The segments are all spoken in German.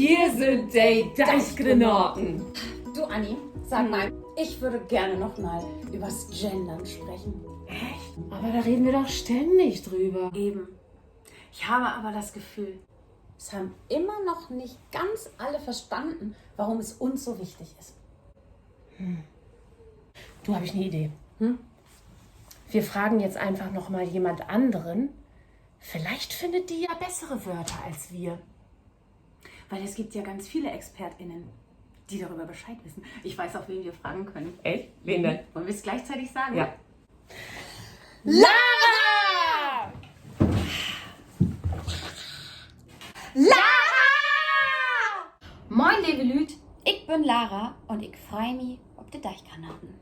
Wir sind die Deichgranaten. Du, Anni, sag mal, ich würde gerne noch mal übers Gendern sprechen. Echt? Aber da reden wir doch ständig drüber. Eben. Ich habe aber das Gefühl, es haben immer noch nicht ganz alle verstanden, warum es uns so wichtig ist. Du, habe ich eine Idee. Wir fragen jetzt einfach noch mal jemand anderen. Vielleicht findet die ja bessere Wörter als wir. Weil es gibt ja ganz viele ExpertInnen, die darüber Bescheid wissen. Ich weiß auch, wen wir fragen können. Echt? Wen denn? Wollen wir es gleichzeitig sagen? Ja. Lara! Lara! Moin, liebe Lüd, ich bin Lara und ich freue mich auf die Deichgranaten.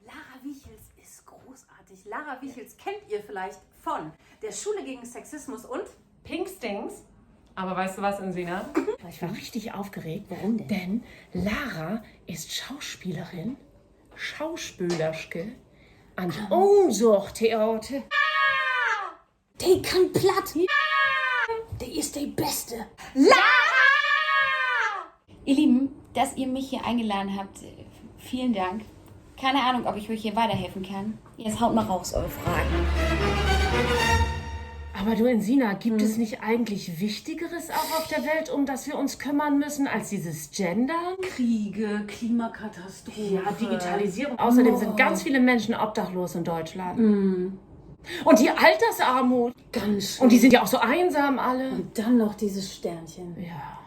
Lara Wiechels ist großartig. Lara Wiechels kennt ihr vielleicht von der Schule gegen Sexismus und Pinkstings. Aber weißt du was, Insina? Ich war richtig aufgeregt. Warum denn? Denn Lara ist Schauspielerin, Schauspielerske an Unsuchttheater. Die kann platt. Die ist die Beste. Lara! Ihr Lieben, dass ihr mich hier eingeladen habt, vielen Dank. Keine Ahnung, ob ich euch hier weiterhelfen kann. Jetzt haut mal raus eure Fragen. Aber du, Insina, gibt es nicht eigentlich Wichtigeres auch auf der Welt, um das wir uns kümmern müssen, als dieses Gendern? Kriege, Klimakatastrophe. Ja, Digitalisierung. Außerdem sind ganz viele Menschen obdachlos in Deutschland. Und die Altersarmut. Ganz schön. Und die sind ja auch so einsam alle. Und dann noch dieses Sternchen. Ja.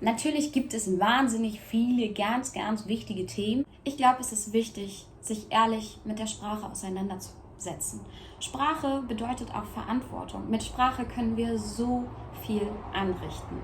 Natürlich gibt es wahnsinnig viele ganz, ganz wichtige Themen. Ich glaube, es ist wichtig, sich ehrlich mit der Sprache auseinanderzusetzen. Sprache bedeutet auch Verantwortung. Mit Sprache können wir so viel anrichten.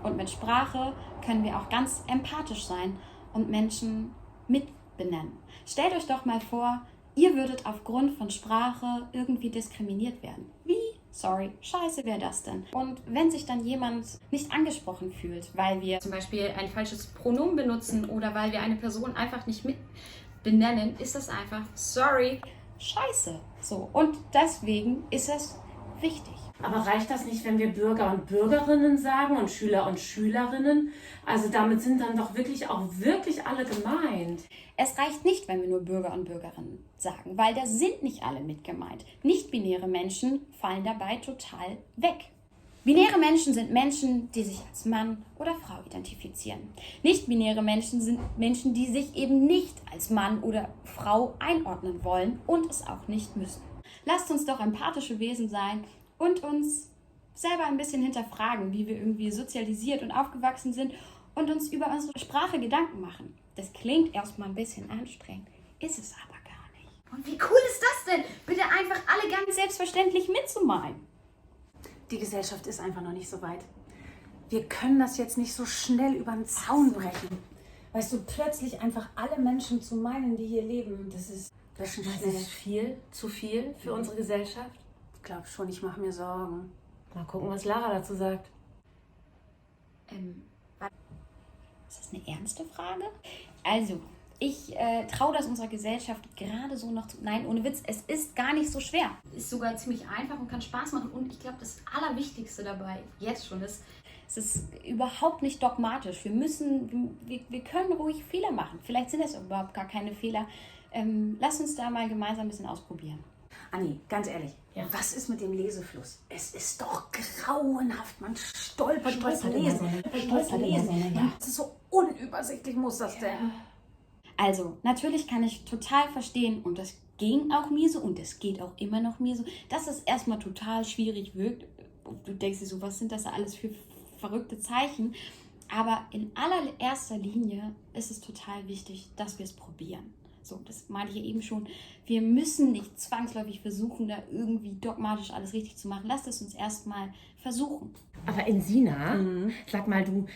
Und mit Sprache können wir auch ganz empathisch sein und Menschen mitbenennen. Stellt euch doch mal vor, ihr würdet aufgrund von Sprache irgendwie diskriminiert werden. Wie? Sorry, scheiße wäre das denn? Und wenn sich dann jemand nicht angesprochen fühlt, weil wir zum Beispiel ein falsches Pronomen benutzen oder weil wir eine Person einfach nicht mit benennen, ist das einfach sorry, scheiße. So, und deswegen ist es wichtig. Aber reicht das nicht, wenn wir Bürger und Bürgerinnen sagen und Schüler und Schülerinnen? Also damit sind dann doch wirklich auch wirklich alle gemeint. Es reicht nicht, wenn wir nur Bürger und Bürgerinnen sagen, weil da sind nicht alle mit gemeint. Nicht-binäre Menschen fallen dabei total weg. Binäre Menschen sind Menschen, die sich als Mann oder Frau identifizieren. Nicht-binäre Menschen sind Menschen, die sich eben nicht als Mann oder Frau einordnen wollen und es auch nicht müssen. Lasst uns doch empathische Wesen sein und uns selber ein bisschen hinterfragen, wie wir irgendwie sozialisiert und aufgewachsen sind und uns über unsere Sprache Gedanken machen. Das klingt erstmal ein bisschen anstrengend, ist es aber gar nicht. Und wie cool ist das denn, bitte einfach alle ganz selbstverständlich mitzumeinen? Die Gesellschaft ist einfach noch nicht so weit. Wir können das jetzt nicht so schnell über den Zaun brechen. Weißt du, plötzlich einfach alle Menschen zu meinen, die hier leben, das ist schnell. Das ist viel, zu viel für unsere Gesellschaft. Ich glaube schon, ich mache mir Sorgen. Mal gucken, was Lara dazu sagt. Ist das eine ernste Frage? Also, ich traue das unserer Gesellschaft gerade so noch zu. Nein, ohne Witz, es ist gar nicht so schwer. Ist sogar ziemlich einfach und kann Spaß machen. Und ich glaube, das Allerwichtigste dabei jetzt schon ist, es ist überhaupt nicht dogmatisch. Wir können ruhig Fehler machen. Vielleicht sind es überhaupt gar keine Fehler. Lass uns da mal gemeinsam ein bisschen ausprobieren. Anni, ganz ehrlich, Ja. was ist mit dem Lesefluss? Es ist doch grauenhaft. Man stolpert übers Stolpert Lesen. immer so, ne? Übers Stolpert immer Lesen. so, ne? Ja. Und das ist so unübersichtlich, muss das denn? Also, natürlich kann ich total verstehen und das ging auch mir so und es geht auch immer noch mir so, dass es erstmal total schwierig wirkt. Du denkst dir so, was sind das alles für verrückte Zeichen? Aber in allererster Linie ist es total wichtig, dass wir es probieren. So, das meinte ich ja eben schon. Wir müssen nicht zwangsläufig versuchen, da irgendwie dogmatisch alles richtig zu machen. Lasst es uns erstmal versuchen. Aber Insina, sag mal du,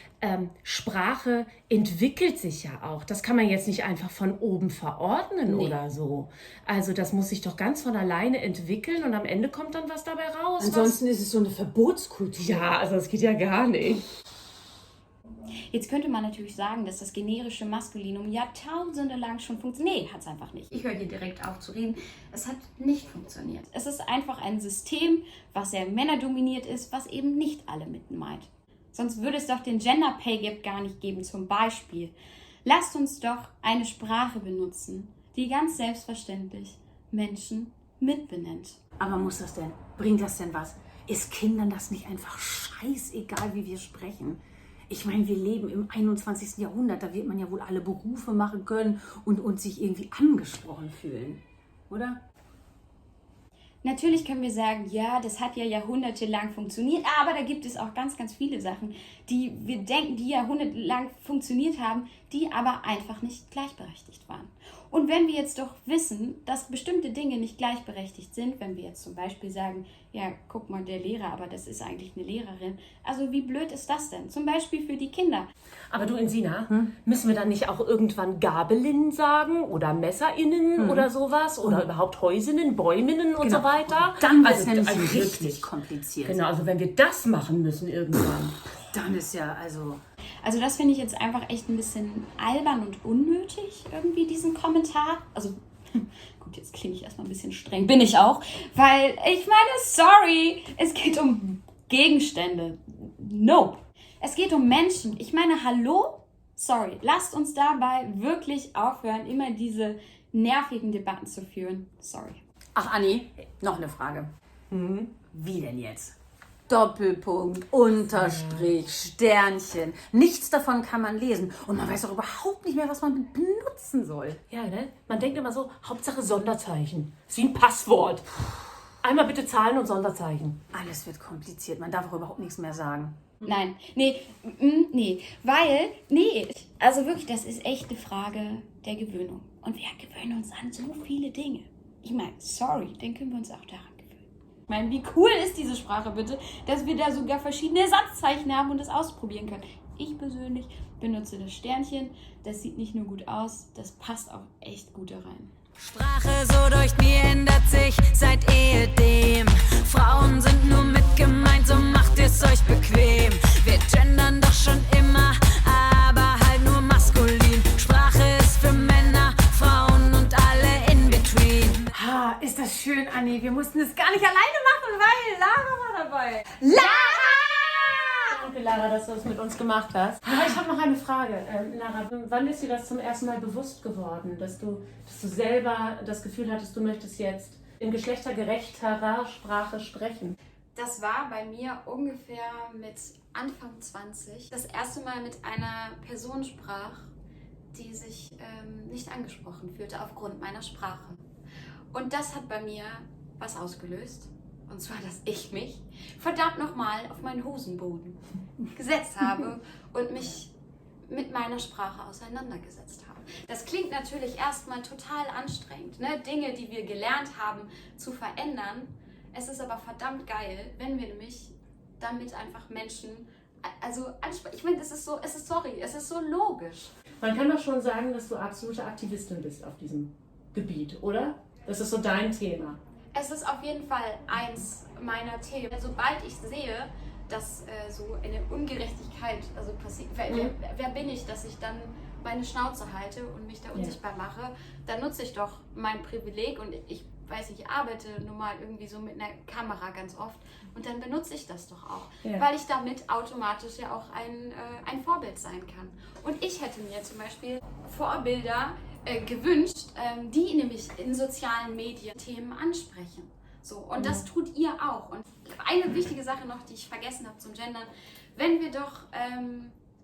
Sprache entwickelt sich ja auch. Das kann man jetzt nicht einfach von oben verordnen oder so. Also das muss sich doch ganz von alleine entwickeln und am Ende kommt dann was dabei raus. Ansonsten ist es so eine Verbotskultur. Ja, also das geht ja gar nicht. Jetzt könnte man natürlich sagen, dass das generische Maskulinum Jahrtausende lang schon funktioniert. Nee, hat es einfach nicht. Ich höre hier direkt auf zu reden. Es hat nicht funktioniert. Es ist einfach ein System, was sehr männerdominiert ist, was eben nicht alle mit meint. Sonst würde es doch den Gender Pay Gap gar nicht geben. Zum Beispiel, lasst uns doch eine Sprache benutzen, die ganz selbstverständlich Menschen mitbenennt. Aber muss das denn? Bringt das denn was? Ist Kindern das nicht einfach scheißegal, wie wir sprechen? Ich meine, wir leben im 21. Jahrhundert, da wird man ja wohl alle Berufe machen können und sich irgendwie angesprochen fühlen, oder? Natürlich können wir sagen, ja, das hat ja jahrhundertelang funktioniert, aber da gibt es auch ganz, ganz viele Sachen, die wir denken, die jahrhundertelang funktioniert haben, die aber einfach nicht gleichberechtigt waren. Und wenn wir jetzt doch wissen, dass bestimmte Dinge nicht gleichberechtigt sind, wenn wir jetzt zum Beispiel sagen, ja, guck mal, der Lehrer, aber das ist eigentlich eine Lehrerin. Also wie blöd ist das denn? Zum Beispiel für die Kinder. Aber du, Insina, müssen wir dann nicht auch irgendwann Gabelinnen sagen oder Messerinnen oder sowas? Oder überhaupt Häusinnen, Bäuminnen und so weiter? Dann wird es also, nämlich richtig wirklich kompliziert. Genau, also wenn wir das machen müssen irgendwann. Dann ist ja, also Also das finde ich jetzt einfach echt ein bisschen albern und unnötig, irgendwie diesen Kommentar. Also gut, jetzt klinge ich erstmal ein bisschen streng, bin ich auch. Weil ich meine, sorry, es geht um Gegenstände. Nope. Es geht um Menschen. Ich meine, hallo? Sorry, lasst uns dabei wirklich aufhören, immer diese nervigen Debatten zu führen. Sorry. Ach, Anni, noch eine Frage. Wie denn jetzt? Doppelpunkt, Unterstrich, Sternchen. Nichts davon kann man lesen. Und man weiß auch überhaupt nicht mehr, was man benutzen soll. Ja, ne? Man denkt immer so, Hauptsache Sonderzeichen. Ist wie ein Passwort. Einmal bitte Zahlen und Sonderzeichen. Alles wird kompliziert. Man darf auch überhaupt nichts mehr sagen. Nein, nee, also wirklich, das ist echt eine Frage der Gewöhnung. Und wir gewöhnen uns an so viele Dinge. Ich meine, sorry, dann können wir uns auch daran gewöhnen. Ich meine, wie cool ist diese Sprache bitte, dass wir da sogar verschiedene Satzzeichen haben und das ausprobieren können. Ich persönlich benutze das Sternchen, das sieht nicht nur gut aus, das passt auch echt gut da rein. Sprache so durch mir ändert sich seit ehedem. Frauen sind nur mit gemeint, so macht es euch bequem. Wir gendern doch schon immer, aber halt nur maskulin. Sprache ist für Männer, Frauen und alle in between. Ah, ist das schön, Anni. Wir mussten es gar nicht alleine machen, weil Lara war dabei. Danke, Lara, dass du das mit uns gemacht hast. Aber ich habe noch eine Frage. Lara, wann ist dir das zum ersten Mal bewusst geworden, dass du selber das Gefühl hattest, du möchtest jetzt in geschlechtergerechterer Sprache sprechen? Das war bei mir ungefähr mit Anfang 20. Das erste Mal mit einer Person sprach, die sich nicht angesprochen fühlte aufgrund meiner Sprache. Und das hat bei mir was ausgelöst. Und zwar, dass ich mich verdammt nochmal auf meinen Hosenboden gesetzt habe und mich mit meiner Sprache auseinandergesetzt habe. Das klingt natürlich erstmal total anstrengend, ne? Dinge, die wir gelernt haben, zu verändern. Es ist aber verdammt geil, wenn wir nämlich damit einfach Menschen, also ich meine, es ist so logisch. Man kann doch schon sagen, dass du absolute Aktivistin bist auf diesem Gebiet, oder? Das ist so dein Thema. Es ist auf jeden Fall eins meiner Themen. Sobald ich sehe, dass so eine Ungerechtigkeit passiert, wer bin ich, dass ich dann meine Schnauze halte und mich da unsichtbar mache, dann nutze ich doch mein Privileg und ich weiß, ich arbeite nun mal irgendwie so mit einer Kamera ganz oft und dann benutze ich das doch auch, weil ich damit automatisch ja auch ein Vorbild sein kann. Und ich hätte mir zum Beispiel Vorbilder gewünscht, die nämlich in sozialen Medien Themen ansprechen. So, und das tut ihr auch. Und eine wichtige Sache noch, die ich vergessen habe zum Gendern, wenn wir doch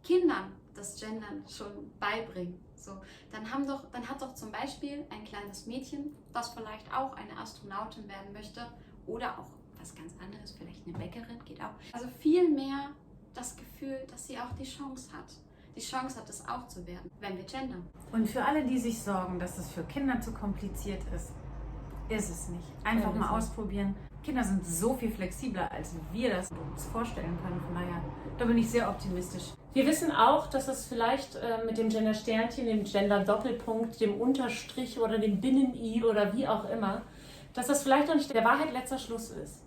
Kindern das Gendern schon beibringen, so, dann hat doch zum Beispiel ein kleines Mädchen, das vielleicht auch eine Astronautin werden möchte oder auch was ganz anderes, vielleicht eine Bäckerin, geht auch. Also viel mehr das Gefühl, dass sie auch die Chance hat, es auch zu werden, wenn wir gendern. Und für alle, die sich sorgen, dass es für Kinder zu kompliziert ist es nicht. Einfach mal ausprobieren. Kinder sind so viel flexibler, als wir das uns vorstellen können. Von daher, da bin ich sehr optimistisch. Wir wissen auch, dass es vielleicht mit dem Gender-Sternchen, dem Gender-Doppelpunkt, dem Unterstrich oder dem Binnen-I oder wie auch immer, dass das vielleicht noch nicht der Wahrheit letzter Schluss ist.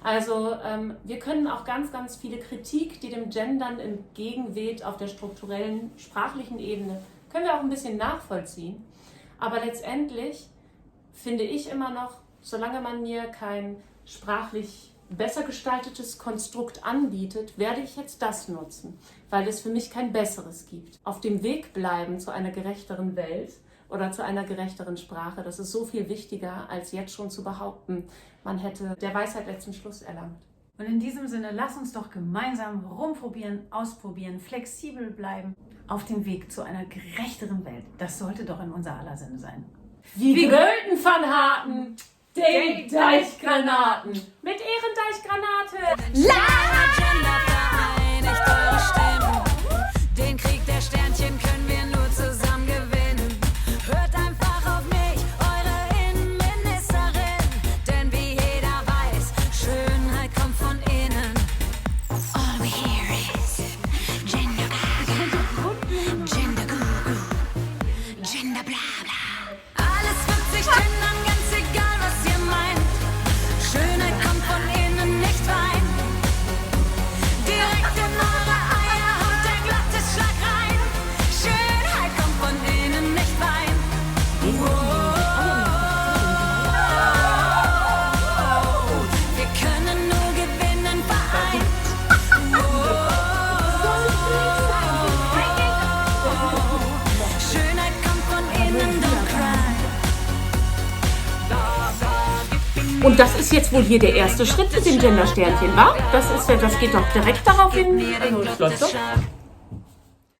Also wir können auch ganz, ganz viele Kritik, die dem Gendern entgegenweht auf der strukturellen, sprachlichen Ebene, können wir auch ein bisschen nachvollziehen. Aber letztendlich finde ich immer noch, solange man mir kein sprachlich besser gestaltetes Konstrukt anbietet, werde ich jetzt das nutzen, weil es für mich kein besseres gibt. Auf dem Weg bleiben zu einer gerechteren Welt oder zu einer gerechteren Sprache, das ist so viel wichtiger, als jetzt schon zu behaupten, man hätte der Weisheit letzten Schluss erlangt. Und in diesem Sinne, lass uns doch gemeinsam rumprobieren, ausprobieren, flexibel bleiben auf dem Weg zu einer gerechteren Welt. Das sollte doch in unser aller Sinne sein. Wie Gölten van Harten, den Deichgranaten. Mit Ehrendeichgranate. Gender vereinigt eure Stimmen. Den Krieg der Sternchen können wir nur zusammen gewinnen. Hört einfach auf mich, eure Innenministerin. Denn wie jeder weiß, Schönheit kommt von innen. All we hear is Gender Gaga, Gender Gugu, Gender bla bla. Alles wird sich ändern, ganz egal was ihr meint. Schönheit kommt von innen, nicht rein. Direkt in eure Eier haut der glatte Schlag rein. Schönheit kommt von innen, nicht rein. Wir können nur gewinnen, vereint. Schönheit kommt von innen, don't cry. Und das ist jetzt wohl hier der erste Schritt mit dem Gender-Sternchen, wa? Das geht doch direkt darauf hin. Mir den Also, es läuft doch. Glottisschlag.